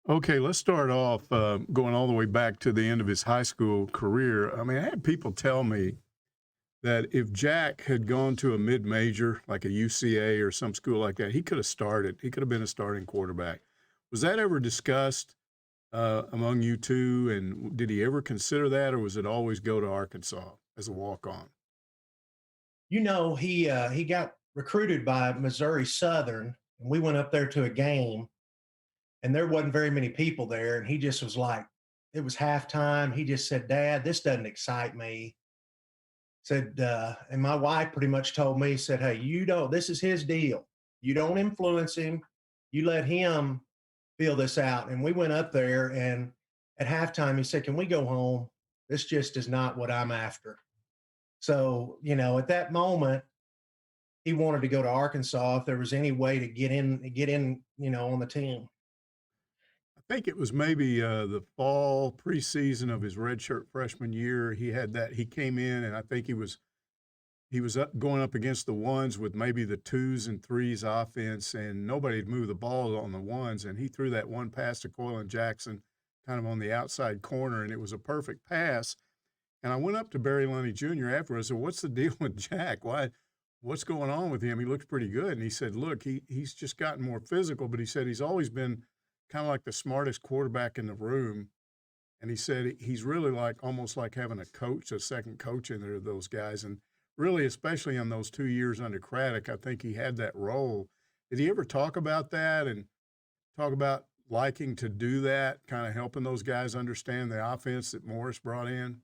Okay, let's start off going all the way back to the end of his high school career. I mean, I had people tell me that if Jack had gone to a mid-major like a UCA or some school like that, he could have started. He could have been a starting quarterback. Was that ever discussed among you two? And did he ever consider that, or was it always go to Arkansas as a walk-on? He got recruited by Missouri Southern, and we went up there to a game, and there wasn't very many people there, and he just was like, it was halftime. He just said, "Dad, this doesn't excite me." And my wife pretty much told me, said, "Hey, you don't. This is his deal. You don't influence him. You let him feel this out." And we went up there, and at halftime, he said, "Can we go home? This just is not what I'm after." So, at that moment, he wanted to go to Arkansas if there was any way to get in, on the team. I think it was maybe the fall preseason of his redshirt freshman year. He had that. He came in, and I think he was up going up against the ones with maybe the twos and threes offense, and nobody'd move the ball on the ones, and he threw that one pass to Coylin Jackson kind of on the outside corner, and it was a perfect pass, and I went up to Barry Lundy Jr. afterwards. I said, "What's the deal with Jack? What's going on with him? He looks pretty good." And he said, "Look, he's just gotten more physical, but he said he's always been kinda like the smartest quarterback in the room." And he said he's really like almost like having a coach, a second coach in there, those guys. And really, especially in those 2 years under Craddock, I think he had that role. Did he ever talk about that and talk about liking to do that, kind of helping those guys understand the offense that Morris brought in?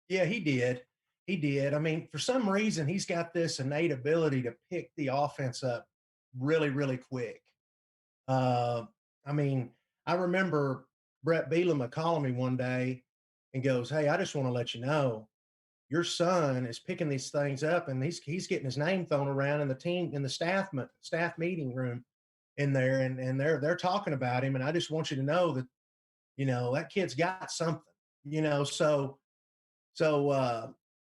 Yeah, he did. He did. I mean, for some reason, he's got this innate ability to pick the offense up really, really quick. Uh, I mean, I remember Brett Bielema calling me one day and goes, "Hey, I just want to let you know your son is picking these things up, and he's getting his name thrown around in the team in the staff meeting room in there, and they're talking about him, and I just want you to know that that kid's got something, so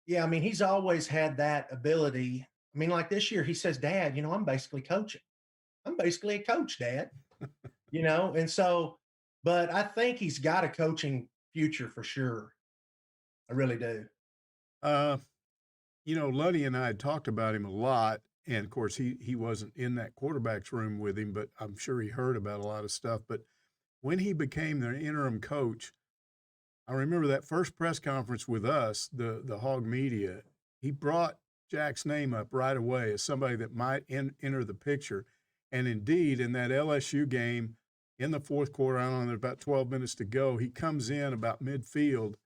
yeah, I mean, he's always had that ability. I mean, like this year, he says, "Dad, I'm basically coaching. I'm basically a coach, Dad." And so, but I think he's got a coaching future for sure. I really do. Uh, Luddy and I had talked about him a lot, and of course, he wasn't in that quarterback's room with him, but I'm sure he heard about a lot of stuff. But when he became their interim coach, I remember that first press conference with us, the Hog Media. He brought Jack's name up right away as somebody that might enter the picture, and indeed, in that LSU game in the fourth quarter, I don't know, there's about 12 minutes to go. He comes in about midfield,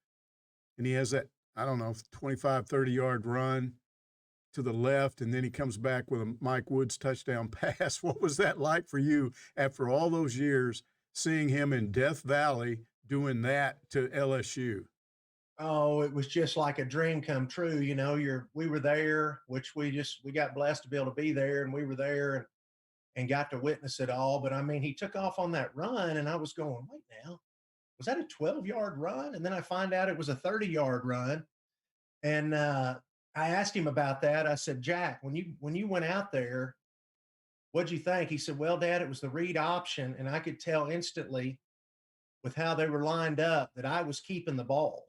and he has that, I don't know, 25, 30-yard run to the left, and then he comes back with a Mike Woods touchdown pass. What was that like for you after all those years seeing him in Death Valley doing that to LSU? Oh, it was just like a dream come true. We were there, which we got blessed to be able to be there, and we were there and got to witness it all. But I mean, he took off on that run, and I was going, wait now, was that a 12-yard run? And then I find out it was a 30-yard run. And I asked him about that. I said, "Jack, when you went out there, what'd you think?" He said, "Well, Dad, it was the read option, and I could tell instantly with how they were lined up that I was keeping the ball.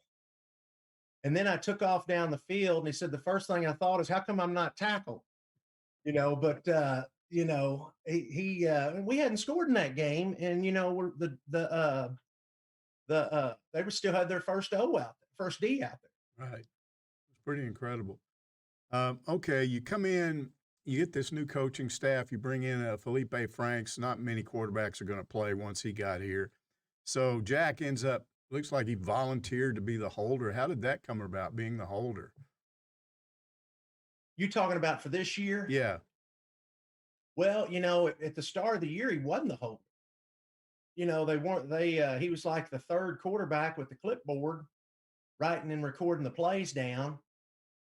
And then I took off down the field, and he said the first thing I thought is, how come I'm not tackled?" But we hadn't scored in that game, and we're they were still had their first O out there, first D out there. Right. It's pretty incredible. Okay, you come in, you get this new coaching staff, you bring in Felipe Franks. Not many quarterbacks are going to play once he got here. So Jack ends up, looks like he volunteered to be the holder. How did that come about, being the holder? You talking about for this year? Yeah. Well, at the start of the year, he wasn't the holder. They weren't they he was like the third quarterback with the clipboard, writing and recording the plays down.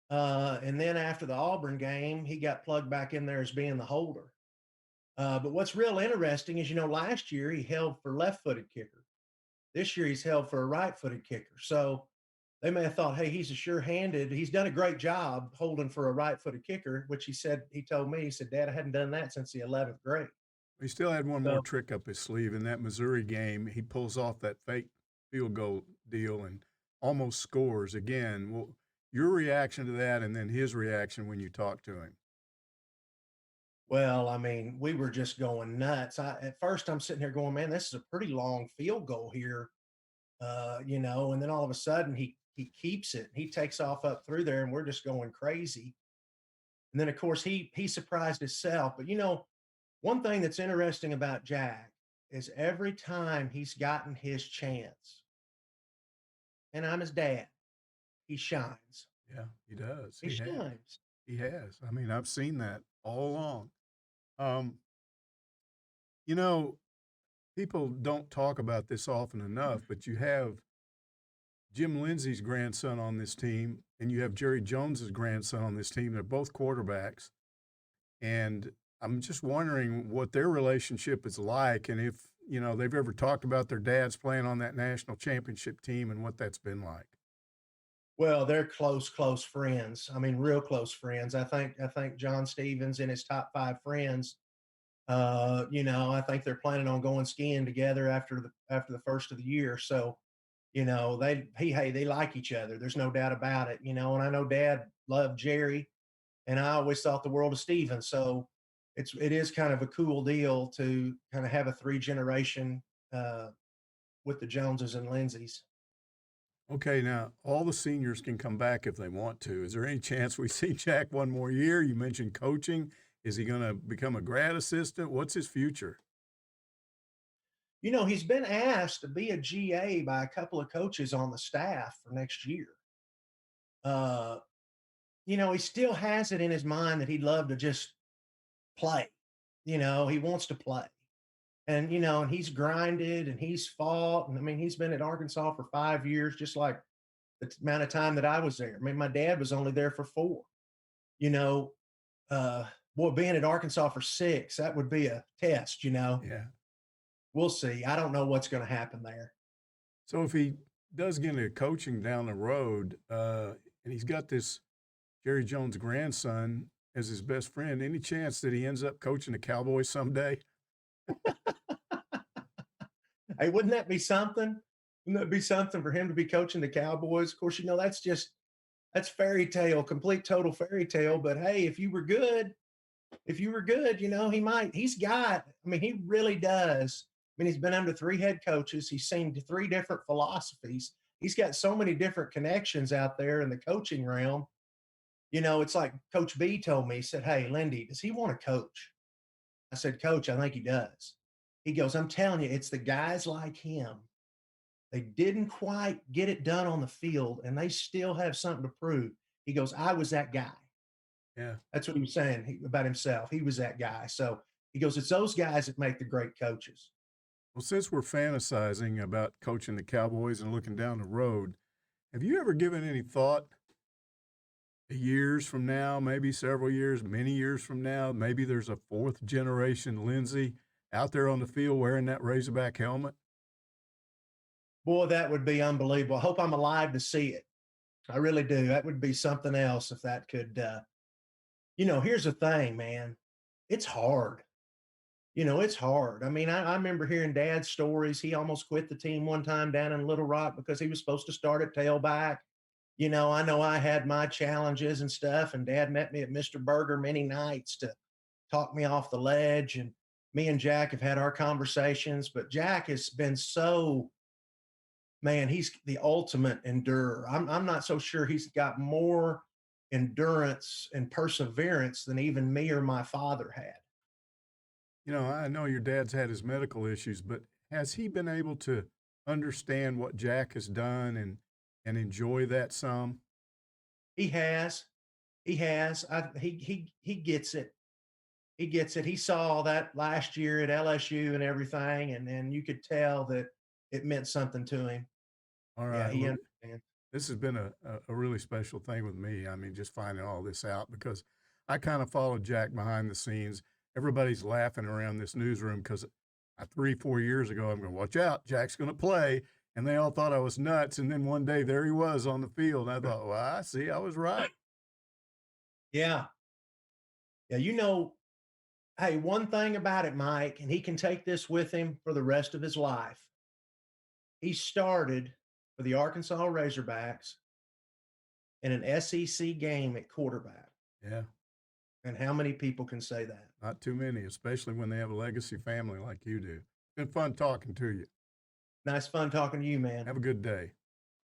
And then after the Auburn game, he got plugged back in there as being the holder. But what's real interesting is, last year he held for left-footed kicker. This year he's held for a right-footed kicker. So they may have thought, hey, he's a sure-handed. He's done a great job holding for a right-footed kicker, which he told me, he said, "Dad, I hadn't done that since the 11th grade." He still had one more So, trick up his sleeve in that Missouri game. He pulls off that fake field goal deal and almost scores again. Well, your reaction to that, and then his reaction when you talked to him. well, I mean, we were just going nuts. At first, I'm sitting here going, man, this is a pretty long field goal here, and then all of a sudden he keeps it. He takes off up through there, and we're just going crazy. And then, of course, he surprised himself. But one thing that's interesting about Jack is every time he's gotten his chance, and I'm his dad, he shines. Yeah, he does. He He has. shines. He has. I mean, I've seen that all along. Um, you know, people don't talk about this often enough, but you have Jim Lindsey's grandson on this team, and you have Jerry Jones's grandson on this team. They're both quarterbacks, and I'm just wondering what their relationship is like, and if they've ever talked about their dads playing on that national championship team and what that's been like. Well, they're close, close friends. I mean, real close friends. I think John Stevens in his top 5 friends. I think they're planning on going skiing together after the first of the year. So, they like each other. There's no doubt about it. And I know Dad loved Jerry, and I always thought the world of Steven. So it is kind of a cool deal to kind of have a 3 generation uh, with the Joneses and Lindsays. Okay, now all the seniors can come back if they want to. Is there any chance we see Jack one more year? You mentioned coaching. Is he going to become a grad assistant? What's his future? He's been asked to be a GA by a couple of coaches on the staff for next year. Uh, he still has it in his mind that he'd love to just play. He wants to play. And he's grinded and he's fought. And I mean, he's been at Arkansas for 5 years, just like the amount of time that I was there. I mean, my dad was only there for 4. You know, boy, being at Arkansas for 6, that would be a test. Yeah. We'll see. I don't know what's going to happen there. So if he does get into coaching down the road, and he's got this Jerry Jones grandson as his best friend, any chance that he ends up coaching the Cowboys someday? Hey, wouldn't that be something? Wouldn't that be something for him to be coaching the Cowboys? Of course, that's fairy tale, complete total fairy tale. But hey, if you were good, he really does. I mean, he's been under 3 head coaches. He's seen 3 different philosophies. He's got so many different connections out there in the coaching realm. It's like Coach B told me, he said, "Hey, Lindy, does he want to coach?" I said, "Coach, I think he does." He goes, "I'm telling you, it's the guys like him. They didn't quite get it done on the field and they still have something to prove." He goes, "I was that guy." Yeah. That's what he was saying about himself. He was that guy. So he goes, "It's those guys that make the great coaches." Well, since we're fantasizing about coaching the Cowboys and looking down the road, have you ever given any thought years from now, maybe several years, many years from now, maybe there's a fourth generation Lindsay out there on the field wearing that Razorback helmet? Boy, that would be unbelievable. I hope I'm alive to see it. I really do. That would be something else if that could. Here's the thing, man. It's hard. It's hard. I mean, I remember hearing Dad's stories. He almost quit the team one time down in Little Rock because he was supposed to start at tailback. I know I had my challenges and stuff, and Dad met me at Mr. Burger many nights to talk me off the ledge. And me and Jack have had our conversations, but Jack has been so, man, he's the ultimate endurer. I'm not so sure he's got more endurance and perseverance than even me or my father had. I know your dad's had his medical issues, but has he been able to understand what Jack has done and enjoy that some? He has, he has. He gets it. He gets it. He saw that last year at LSU and everything, and you could tell that it meant something to him. All Yeah, right. he Well, understands. this has been a really special thing with me. I mean, just finding all this out because I kind of followed Jack behind the scenes. Everybody's laughing around this newsroom because 3, 4 years ago, I'm going, watch out, Jack's going to play. And they all thought I was nuts. And then one day there he was on the field. And I thought, well, I see, I was right. Yeah, yeah. Hey, one thing about it, Mike, and he can take this with him for the rest of his life. He started for the Arkansas Razorbacks in an SEC game at quarterback. Yeah, And how many people can say that? not too many, especially when they have a legacy family like you do. Been fun talking to you. Nice fun talking to you, man. Have a good day.